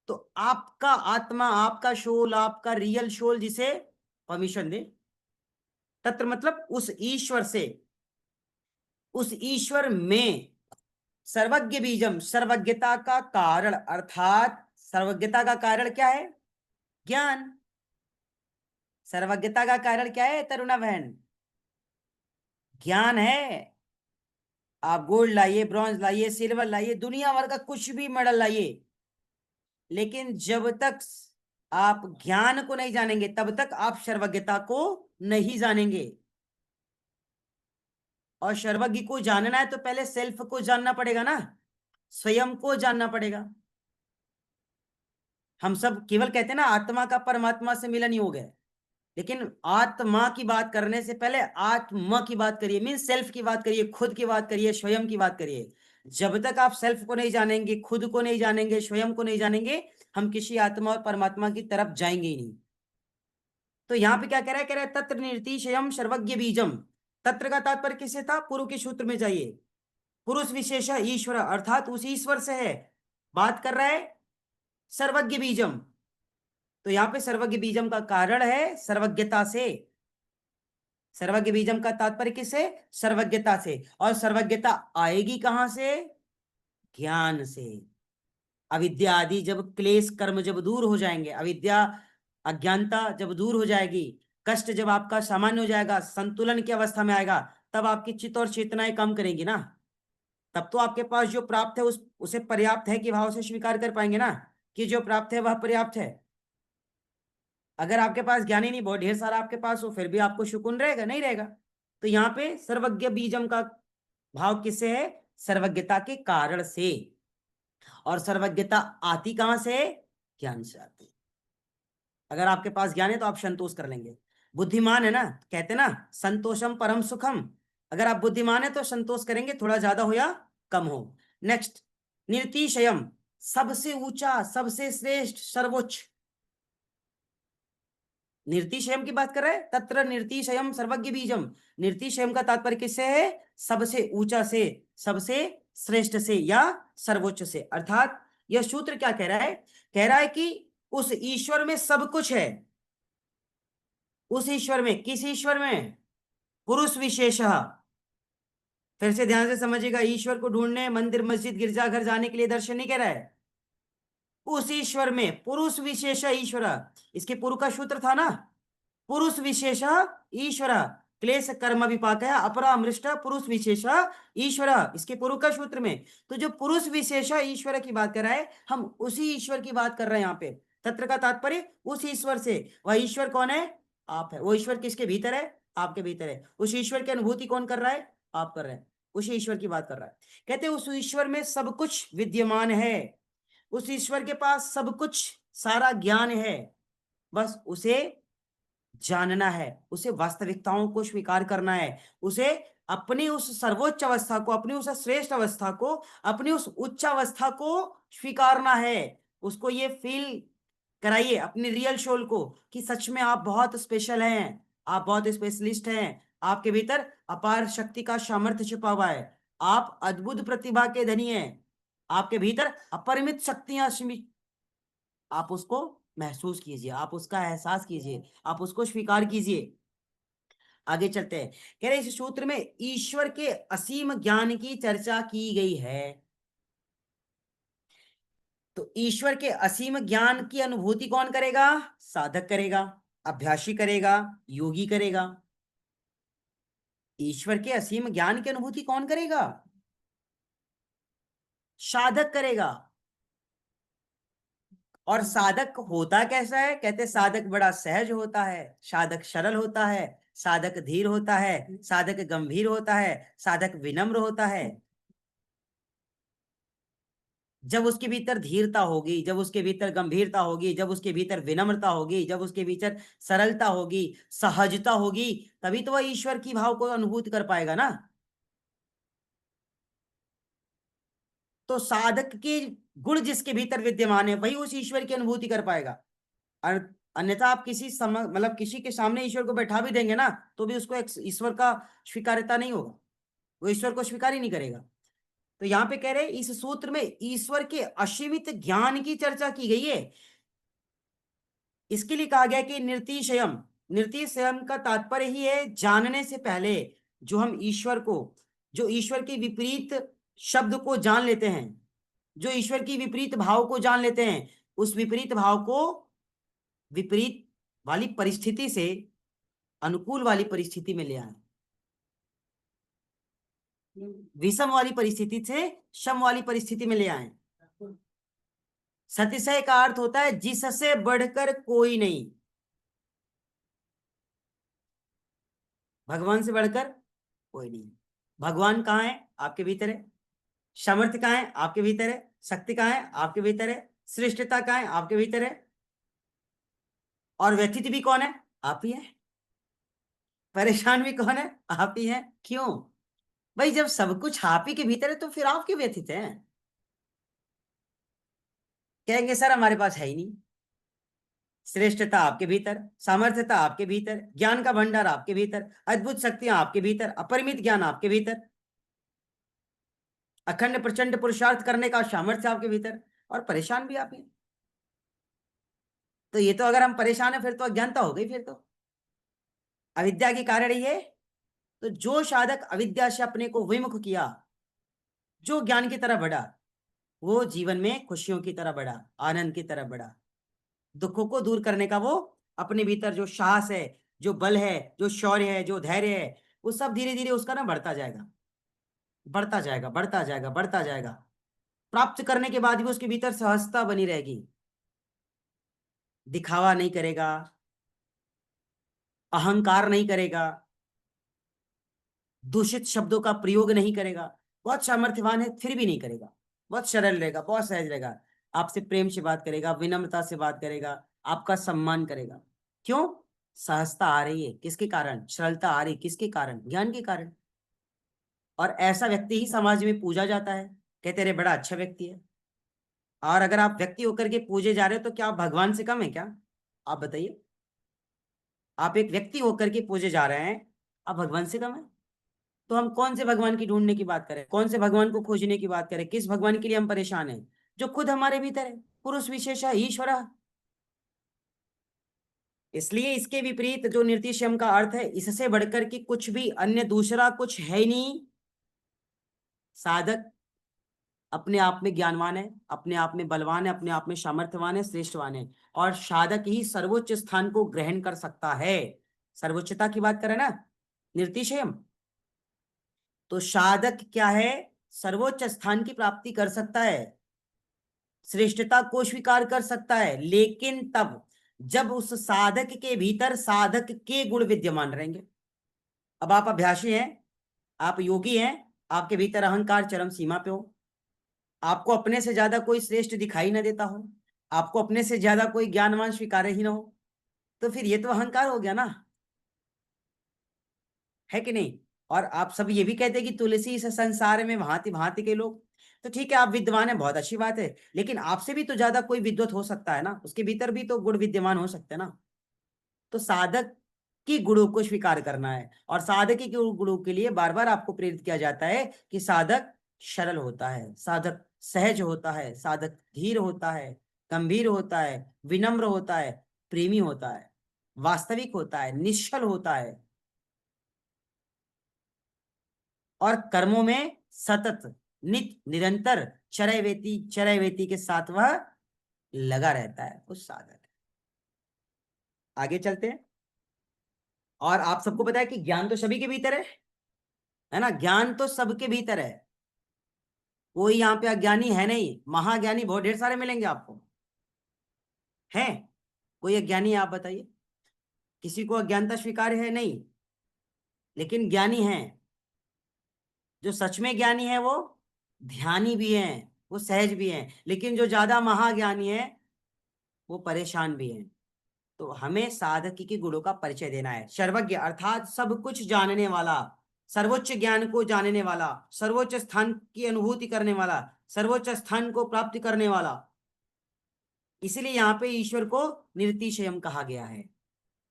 तो आपका आत्मा, आपका शोल, आपका रियल शोल जिसे परमिशन दे, तत्र मतलब उस ईश्वर से, उस ईश्वर में सर्वज्ञ बीजम, सर्वज्ञता का कारण, अर्थात सर्वज्ञता का कारण क्या है? ज्ञान। सर्वज्ञता का कारण क्या है तरुणा बहन? ज्ञान है। आप गोल्ड लाइए, ब्रॉन्ज लाइए, सिल्वर लाइए, दुनिया भर का कुछ भी मेडल लाइए, लेकिन जब तक आप ज्ञान को नहीं जानेंगे तब तक आप सर्वज्ञता को नहीं जानेंगे। और सर्वज्ञ को जानना है तो पहले सेल्फ को जानना पड़ेगा ना, स्वयं को जानना पड़ेगा। हम सब केवल कहते हैं ना आत्मा का परमात्मा से मिलन ही हो गया, लेकिन आत्मा की बात करने से पहले आत्मा की बात करिए, मीन सेल्फ की बात करिए, खुद की बात करिए, स्वयं की बात करिए। जब तक आप सेल्फ को नहीं जानेंगे, खुद को नहीं जानेंगे, स्वयं को नहीं जानेंगे, हम किसी आत्मा और परमात्मा की तरफ जाएंगे ही नहीं। तो यहाँ पे क्या कह रहा है? कह रहा है तत्र निर्तिशयम सर्वज्ञ बीजम। तत्र का तात्पर्य किससे था? पूर्व के सूत्र में जाइए। पुरुष विशेष ईश्वर, अर्थात उस ईश्वर से है। बात कर रहा है सर्वज्ञ बीजम। तो यहाँ पे सर्वज्ञ बीजम का कारण है सर्वज्ञता से। सर्वज्ञ बीजम का तात्पर्य किससे? सर्वज्ञता से। और सर्वज्ञता आएगी कहां से? ज्ञान से। अविद्या आदि जब क्लेश कर्म जब दूर हो जाएंगे, अविद्या अज्ञानता जब दूर हो जाएगी, कष्ट जब आपका सामान्य हो जाएगा, संतुलन की अवस्था में आएगा, तब आपकी चित्त और चेतनाएं काम करेंगी ना। तब तो आपके पास जो प्राप्त है उसे पर्याप्त है कि भाव से स्वीकार कर पाएंगे ना, कि जो प्राप्त है वह पर्याप्त है। अगर आपके पास ज्ञान ही नहीं, बहुत ढेर सारा आपके पास हो, फिर भी आपको शुकुन रहेगा? नहीं रहेगा। तो यहाँ पे सर्वज्ञ बीजम का भाव किससे है? सर्वज्ञता के कारण से। और सर्वज्ञता आती कहां से? ज्ञान से आती। अगर आपके पास ज्ञान है तो आप संतोष कर लेंगे। बुद्धिमान है ना, कहते ना संतोषम परम सुखम। अगर आप बुद्धिमान है तो संतोष करेंगे, थोड़ा ज्यादा हो या कम हो। नेक्स्ट, निर्तिशयम, सबसे ऊंचा, सबसे श्रेष्ठ, सर्वोच्च। निर्तिशयम की बात कर रहे हैं, तत्र निर्तिशयम सर्वज्ञ बीजम। निर्तिशयम का तात्पर्य किससे है? सबसे ऊंचा से, सबसे श्रेष्ठ से या सर्वोच्च से। अर्थात यह सूत्र क्या कह रहा है? कह रहा है कि उस ईश्वर में सब कुछ है। उस ईश्वर में, किस ईश्वर में? पुरुष विशेष। फिर से ध्यान से समझिएगा, ईश्वर को ढूंढने मंदिर मस्जिद गिरजाघर जाने के लिए दर्शन नहीं कह रहा है। उस ईश्वर में पुरुष विशेष ईश्वर, इसके पूर्व का सूत्र था ना, पुरुष विशेष ईश्वर, क्लेश कर्म विपाक है अपरा अमृष्ट पुरुष विशेष ईश्वर, इसके पूर्व का सूत्र में। तो जो पुरुष विशेष ईश्वर की बात कर रहा है, हम उसी ईश्वर की बात कर रहे हैं यहाँ पे। तत्र का तात्पर्य उस ईश्वर से। वह ईश्वर कौन है? आप है। वो ईश्वर किसके भीतर है? आपके भीतर है। उस ईश्वर की अनुभूति कौन कर रहा है? आप कर रहे हैं। उसी ईश्वर की बात कर रहा है। कहते हैं उस ईश्वर में सब कुछ विद्यमान है। उस ईश्वर के पास सब कुछ, सारा ज्ञान है। बस उसे जानना है, उसे वास्तविकताओं को स्वीकार करना है, उसे अपनी उस सर्वोच्च अवस्था को, अपनी उस श्रेष्ठ अवस्था को, अपनी उस उच्च अवस्था को स्वीकारना है। उसको ये फील कराइए अपनी रियल सोल को कि सच में आप बहुत स्पेशल हैं, आप बहुत स्पेशलिस्ट हैं। आपके भीतर अपार शक्ति का सामर्थ्य छिपा हुआ है। आप अद्भुत प्रतिभा के धनी हैं। आपके भीतर अपरिमित शक्तियां आप उसको महसूस कीजिए, आप उसका एहसास कीजिए, आप उसको स्वीकार कीजिए। आगे चलते हैं। कह रहे इस सूत्र में ईश्वर के असीम ज्ञान की चर्चा की गई है। तो ईश्वर के असीम ज्ञान की अनुभूति कौन करेगा? साधक करेगा, अभ्यासी करेगा, योगी करेगा। ईश्वर के असीम ज्ञान की अनुभूति कौन करेगा? साधक करेगा। और साधक होता कैसा है? कहते साधक बड़ा सहज होता है, साधक सरल होता है, साधक धीर होता है, साधक गंभीर होता है, साधक विनम्र होता है। जब उसके भीतर धीरता होगी, जब उसके भीतर गंभीरता होगी, जब उसके भीतर विनम्रता होगी, जब उसके भीतर सरलता होगी, सहजता होगी, तभी तो वह ईश्वर की भाव को अनुभूति कर पाएगा ना। तो साधक के गुण जिसके भीतर विद्यमान है वही उस ईश्वर की अनुभूति कर पाएगा। अन्यथा आप मतलब किसी के सामने ईश्वर को बैठा भी देंगे ना, तो भी उसको ईश्वर का स्वीकार्यता नहीं होगा, वो ईश्वर को स्वीकार ही नहीं करेगा। तो यहाँ पे कह रहे हैं इस सूत्र में ईश्वर के असीमित ज्ञान की चर्चा की गई है। इसके लिए कहा गया कि निर्तिशयम। निर्तिशयम का तात्पर्य ही है जानने से पहले जो हम ईश्वर को, जो ईश्वर के विपरीत शब्द को जान लेते हैं, जो ईश्वर की विपरीत भाव को जान लेते हैं, उस विपरीत भाव को विपरीत वाली परिस्थिति से अनुकूल वाली परिस्थिति में ले आए, विषम वाली परिस्थिति से सम वाली परिस्थिति में ले आए। सतिशय का अर्थ होता है जिससे बढ़कर कोई नहीं, भगवान से बढ़कर कोई नहीं। भगवान कहाँ है? आपके भीतर है। सामर्थ्य कहाँ है? आपके भीतर है। शक्ति कहाँ है? आपके भीतर है। श्रेष्ठता कहाँ है? आपके भीतर है। और व्यथित भी कौन है? आप ही है। परेशान भी कौन है? आप ही है। क्यों भाई? जब सब कुछ आप ही के भीतर है तो फिर आप क्यों व्यथित हैं? कहेंगे सर हमारे पास है ही नहीं। श्रेष्ठता आपके भीतर, सामर्थ्यता आपके भीतर, ज्ञान का भंडार आपके भीतर, अद्भुत शक्तियां आपके भीतर, अपरिमित ज्ञान आपके भीतर, अखंड प्रचंड पुरुषार्थ करने का सामर्थ्य आपके भीतर, और परेशान भी आप ही। तो ये तो अगर हम परेशान है फिर तो अज्ञानता हो गई, फिर तो अविद्या के कारण ही है। तो जो साधक अविद्या से अपने को विमुख किया, जो ज्ञान की तरह बढ़ा, वो जीवन में खुशियों की तरह बढ़ा, आनंद की तरह बढ़ा। दुखों को दूर करने का वो अपने भीतर जो साहस है, जो बल है, जो शौर्य है, जो धैर्य है, वो सब धीरे धीरे उसका ना बढ़ता जाएगा। बढ़ता जाएगा, बढ़ता जाएगा, बढ़ता जाएगा। प्राप्त करने के बाद भी उसके भीतर सहजता बनी रहेगी, दिखावा नहीं करेगा, अहंकार नहीं करेगा, दूषित शब्दों का प्रयोग नहीं करेगा। बहुत सामर्थ्यवान है फिर भी नहीं करेगा, बहुत सरल रहेगा, बहुत सहज रहेगा, आपसे प्रेम से बात करेगा, विनम्रता से बात करेगा, आपका सम्मान करेगा। क्यों? सहजता आ रही है, किसके कारण? सरलता आ रही, किसके कारण? ज्ञान के कारण। और ऐसा व्यक्ति ही समाज में पूजा जाता है, कहते रहे बड़ा अच्छा व्यक्ति है। और अगर आप व्यक्ति होकर के पूजे जा रहे हो तो क्या आप भगवान से कम है क्या? आप बताइए। आप एक व्यक्ति होकर के पूजे जा रहे हैं, आप भगवान से कम है? तो हम कौन से भगवान की ढूंढने की बात करें, कौन से भगवान को खोजने की बात करें? किस भगवान के लिए हम परेशान हैं? जो खुद हमारे भीतर है, पुरुष विशेष ईश्वर। इसलिए इसके विपरीत जो निर्तिशयम का अर्थ है, इससे बढ़कर के कुछ भी अन्य दूसरा कुछ है ही नहीं। साधक अपने आप में ज्ञानवान है, अपने आप में बलवान है, अपने आप में सामर्थ्यवान है, श्रेष्ठवान है, और साधक ही सर्वोच्च स्थान को ग्रहण कर सकता है। सर्वोच्चता की बात करें ना, निर्तिशयम, तो साधक क्या है? सर्वोच्च स्थान की प्राप्ति कर सकता है, श्रेष्ठता को स्वीकार कर सकता है, लेकिन तब जब उस साधक के भीतर साधक के गुण विद्यमान रहेंगे। अब आप अभ्यासी हैं, आप योगी हैं, आपके भीतर अहंकार चरम सीमा पे हो, आपको अपने से ज्यादा कोई श्रेष्ठ दिखाई ना देता हो, आपको अपने से ज्यादा कोई ज्ञानवान स्वीकार ही ना हो, तो फिर ये तो अहंकार हो गया ना, है कि नहीं? और आप सब ये भी कहते हैं कि तुलसी इस संसार में भांति भांति के लोग। तो ठीक है, आप विद्वान हैं, बहुत अच्छी बात है, लेकिन आपसे भी तो ज्यादा कोई विद्वत हो सकता है ना, उसके भीतर भी तो गुण विद्यमान हो सकते हैं ना। तो साधक की गुणों को स्वीकार करना है, और साधक के गुणों के लिए बार बार आपको प्रेरित किया जाता है कि साधक सरल होता है, साधक सहज होता है, साधक धीर होता है, गंभीर होता है, विनम्र होता है, प्रेमी होता है, वास्तविक होता है, निश्चल होता है, और कर्मों में सतत नित्य निरंतर चरय वेती के साथ वह लगा रहता है, उस साधक है। आगे चलते हैं। और आप सबको पता है कि ज्ञान तो सभी के भीतर है ना? ज्ञान तो सबके भीतर है, कोई यहाँ पे अज्ञानी है नहीं। महाज्ञानी बहुत ढेर सारे मिलेंगे आपको, हैं? कोई अज्ञानी है? आप बताइए, किसी को अज्ञानता स्वीकार है? नहीं, लेकिन ज्ञानी है। जो सच में ज्ञानी है वो ध्यानी भी है, वो सहज भी है, लेकिन जो ज्यादा महाज्ञानी है वो परेशान भी है। तो हमें साधक के गुणों का परिचय देना है। सर्वज्ञ अर्थात सब कुछ जानने वाला, सर्वोच्च ज्ञान को जानने वाला, सर्वोच्च स्थान की अनुभूति करने वाला, सर्वोच्च स्थान को प्राप्त करने वाला। इसलिए यहाँ पे ईश्वर को निर्तिशयम कहा गया है,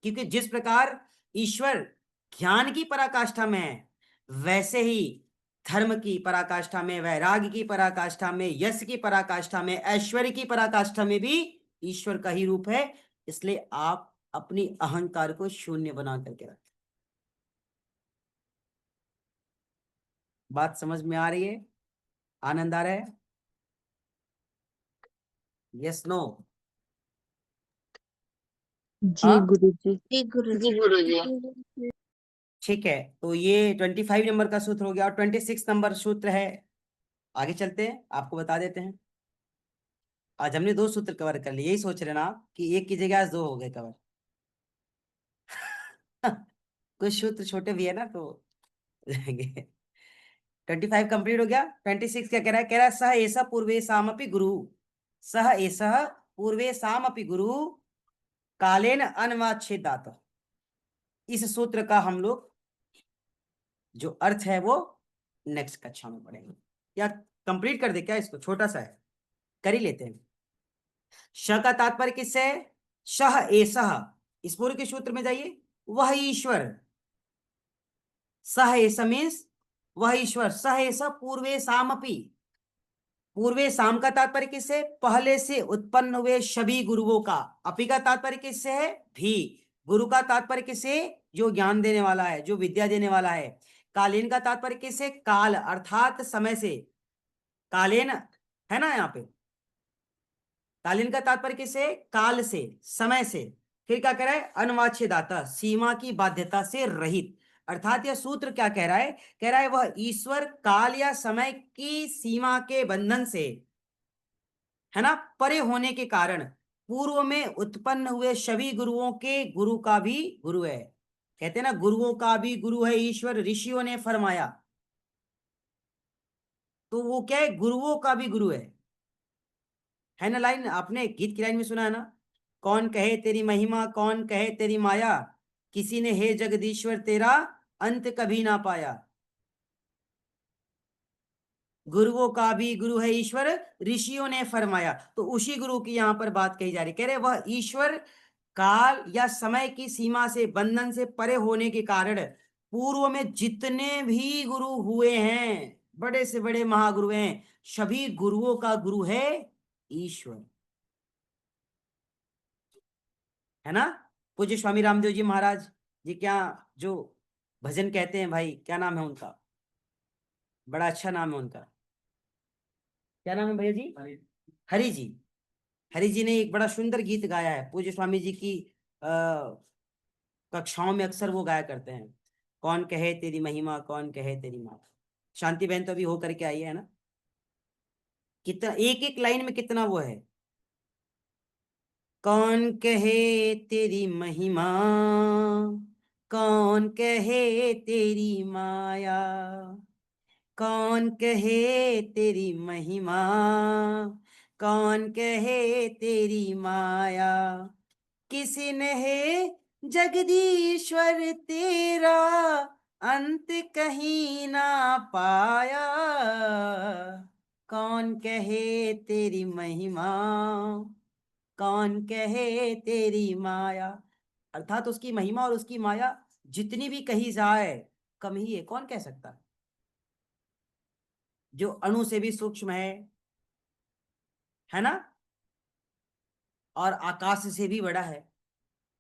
क्योंकि जिस प्रकार ईश्वर ज्ञान की पराकाष्ठा में है, वैसे ही धर्म की पराकाष्ठा में, वैराग्य की पराकाष्ठा में, यश की पराकाष्ठा में, ऐश्वर्य की पराकाष्ठा में भी ईश्वर का ही रूप है। इसलिए आप अपनी अहंकार को शून्य बना करके रखें। बात समझ में आ रही है? आनंद आ रहा है? Yes no? जी हाँ, गुरुजी। जी गुरु जी गुरुजी। ठीक है। तो ये 25 नंबर का सूत्र हो गया, और 26 नंबर सूत्र है। आगे चलते हैं, आपको बता देते हैं। आज हमने 2 सूत्र कवर कर लिए, यही सोच रहे ना आप कि एक की जगह आज 2 हो गए कवर। कुछ सूत्र छोटे भी है ना, तो जाएंगे। 25 कंप्लीट हो गया। 26 क्या कह रहा है? कह रहा है सह ऐसा पूर्वे सामपि गुरु, सह ऐसा पूर्वे सामपि गुरु कालेन अनवाच्छेदात। इस सूत्र का हम लोग जो अर्थ है वो नेक्स्ट कक्षा में पढ़ेंगे। या कंप्लीट कर दे क्या इसको? छोटा सा है, कर ही लेते हैं। श का तात्पर्य किससे है? शह एसह, इस पूर्व के सूत्र में जाइए, वह ईश्वर। सह एस मीन्स वह ईश्वर, सह एस पूर्वे सामपि। पूर्वे साम का तात्पर्य किससे? पहले से उत्पन्न हुए सभी गुरुओं का। अपि का तात्पर्य किससे है? भी। गुरु का तात्पर्य किससे? जो ज्ञान देने वाला है, जो विद्या देने वाला है। कालीन का तात्पर्य किससे? काल अर्थात समय से। कालीन है ना यहाँ पे, कालीन का तात्पर्य किससे? काल से, समय से। फिर क्या कह रहा है? अनवाच्छेदाता, सीमा की बाध्यता से रहित। अर्थात यह सूत्र क्या कह रहा है? कह रहा है वह ईश्वर काल या समय की सीमा के बंधन से, है ना, परे होने के कारण पूर्व में उत्पन्न हुए सभी गुरुओं के गुरु का भी गुरु है। कहते हैं ना, गुरुओं का भी गुरु है ईश्वर, ऋषियों ने फरमाया। तो वो क्या है? गुरुओं का भी गुरु है ना। लाइन आपने गीत की लाइन में सुना है ना, कौन कहे तेरी महिमा, कौन कहे तेरी माया, किसी ने हे जगदीश्वर तेरा अंत कभी ना पाया। गुरुओं का भी गुरु है ईश्वर, ऋषियों ने फरमाया। तो उसी गुरु की यहां पर बात कही जा रही, कह रहे वह ईश्वर काल या समय की सीमा से, बंधन से परे होने के कारण पूर्व में जितने भी गुरु हुए हैं, बड़े से बड़े महागुरु हैं, सभी गुरुओं का गुरु है ईश्वर, है ना। पूज्य स्वामी रामदेव जी महाराज जी क्या जो भजन कहते हैं भाई, क्या नाम है उनका? बड़ा अच्छा नाम है उनका, क्या नाम है भैया जी? हरि जी। हरि जी ने एक बड़ा सुंदर गीत गाया है, पूज्य स्वामी जी की कक्षाओं में अक्सर वो गाया करते हैं, कौन कहे तेरी महिमा, कौन कहे तेरी माँ। शांति बहन तो अभी हो करके आई है ना। कितना एक एक लाइन में कितना वो है, कौन कहे तेरी महिमा, कौन कहे तेरी माया, कौन कहे तेरी महिमा, कौन कहे तेरी माया, किसी ने है जगदीश्वर तेरा अंत कहीं ना पाया, कौन कहे तेरी महिमा, कौन कहे तेरी माया। अर्थात उसकी महिमा और उसकी माया जितनी भी कही जाए कम ही है। कौन कह सकता है? जो अणु से भी सूक्ष्म है ना, और आकाश से भी बड़ा है,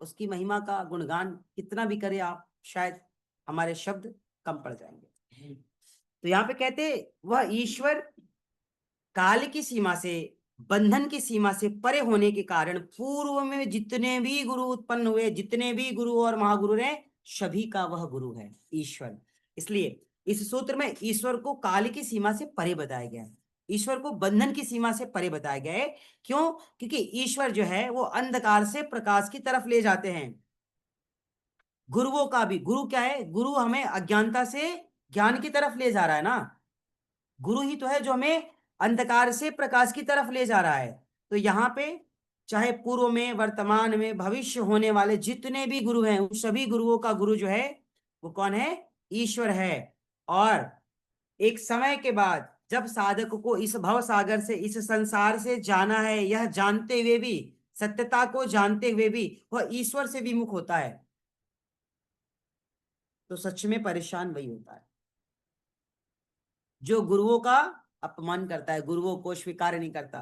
उसकी महिमा का गुणगान कितना भी करे आप, शायद हमारे शब्द कम पड़ जाएंगे। तो यहाँ पे कहते वह ईश्वर काल की सीमा से, बंधन की सीमा से परे होने के कारण पूर्व में जितने भी गुरु उत्पन्न हुए, जितने भी गुरु और महागुरु रहे, सभी का वह गुरु है ईश्वर। इसलिए इस सूत्र में ईश्वर को काल की सीमा से परे बताया गया है, ईश्वर को बंधन की सीमा से परे बताया गया है। क्यों? क्योंकि ईश्वर जो है वो अंधकार से प्रकाश की तरफ ले जाते हैं। गुरुओं का भी गुरु क्या है? गुरु हमें अज्ञानता से ज्ञान की तरफ ले जा रहा है ना। गुरु ही तो है जो हमें अंधकार से प्रकाश की तरफ ले जा रहा है। तो यहाँ पे चाहे पूर्व में, वर्तमान में, भविष्य होने वाले जितने भी गुरु हैं, उन सभी गुरुओं का गुरु जो है वो कौन है? ईश्वर है। और एक समय के बाद जब साधक को इस भव सागर से, इस संसार से जाना है, यह जानते हुए भी, सत्यता को जानते हुए भी वह ईश्वर से विमुख होता है, तो सच में परेशान वही होता है जो गुरुओं का अपमान करता है, गुरुओं को स्वीकार नहीं करता।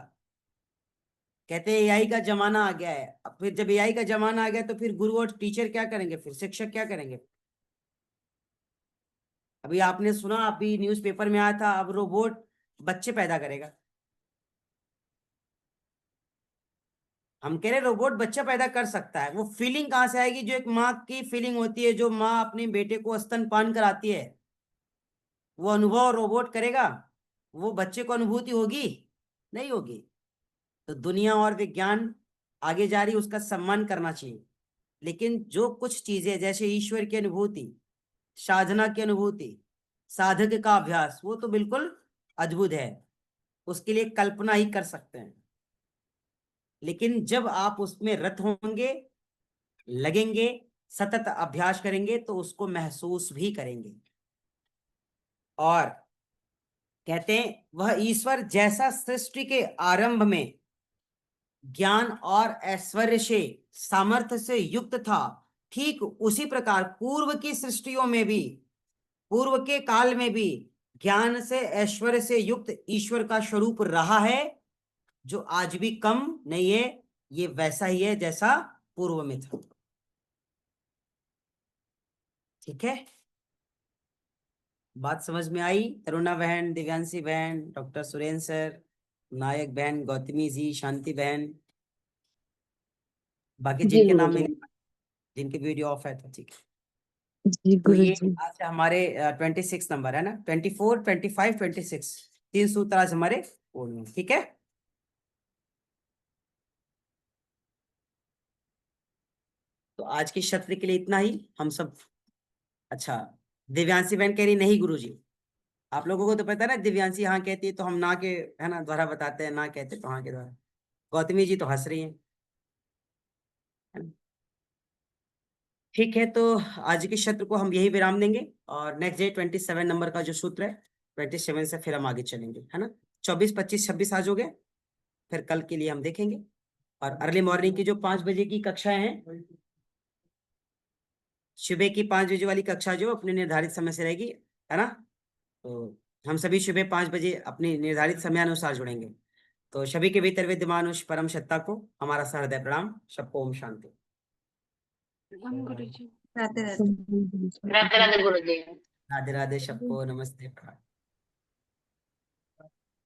कहते हैं एआई का जमाना आ गया है। अब फिर जब एआई का जमाना आ गया तो फिर गुरु और टीचर क्या करेंगे? फिर शिक्षक क्या करेंगे? अभी आपने सुना, अभी न्यूज़पेपर में आया था, अब रोबोट बच्चे पैदा करेगा। हम कह रहे रोबोट बच्चा पैदा कर सकता है, वो फीलिंग कहाँ से आएगी जो एक माँ की फीलिंग होती है, जो माँ अपने बेटे को स्तनपान कराती है, वो अनुभव रोबोट करेगा? वो बच्चे को अनुभूति होगी? नहीं होगी। तो दुनिया और विज्ञान आगे जा रही, उसका सम्मान करना चाहिए। लेकिन जो कुछ चीजें जैसे ईश्वर की अनुभूति, साधना की अनुभूति, साधक का अभ्यास, वो तो बिल्कुल अद्भुत है, उसके लिए कल्पना ही कर सकते हैं। लेकिन जब आप उसमें रत होंगे, लगेंगे, सतत अभ्यास करेंगे, तो उसको महसूस भी करेंगे। और कहते हैं वह ईश्वर जैसा सृष्टि के आरंभ में ज्ञान और ऐश्वर्य से, सामर्थ्य से युक्त था, ठीक उसी प्रकार पूर्व की सृष्टियों में भी, पूर्व के काल में भी ज्ञान से, ऐश्वर्य से युक्त ईश्वर का स्वरूप रहा है, जो आज भी कम नहीं है, ये वैसा ही है जैसा पूर्व में था। ठीक है, बात समझ में आई? तरुणा बहन, दिव्यांशी बहन, डॉक्टर सुरेंद्र सर, नायक बहन, गौतमी जी, शांति बहन, बाकी जी जिनके नाम गुरुजी। में, जिनके वीडियो ऑफ है तो ठीक है। जी तो ये गुरुजी। आज हमारे 26 नंबर है ना, 24, 25, 26, 3 सूत्र आज हमारे पूर्ण हैं, ठीक है। तो आज की सत्र के लिए इतना ही हम सब। अच्छा, दिव्यांशी बहन कह रही नहीं गुरुजी। आप लोगों को तो पता है ना, दिव्यांशी हाँ कहती है तो हम ना के है ना द्वारा बताते हैं, ना कहते तो हाँ के द्वारा। गौतमी जी तो हंस रही हैं, है ना? ठीक है, तो आज के सत्र को हम यही विराम देंगे और नेक्स्ट डे 27 नंबर का जो सूत्र है, 27 से फिर हम आगे चलेंगे, है ना। 24, 25, 26 आज हो गए, फिर कल के लिए हम देखेंगे। और अर्ली मॉर्निंग की जो 5 बजे की कक्षाएं हैं, सुबह की 5 बजे वाली कक्षा जो अपने निर्धारित समय से रहेगी, है ना। तो हम सभी सुबह 5 बजे अपनी निर्धारित समयानुसार जुड़ेंगे। तो सभी के भीतर विद्यमान उस परम सत्ता को हमारा सहृदय प्रणाम। सबको ओम शांति। हम गुरुजी राधे राधे। शुभ गुरुजी। राधे राधे गुरुजी। राधे राधे, सबको नमस्ते, प्रणाम।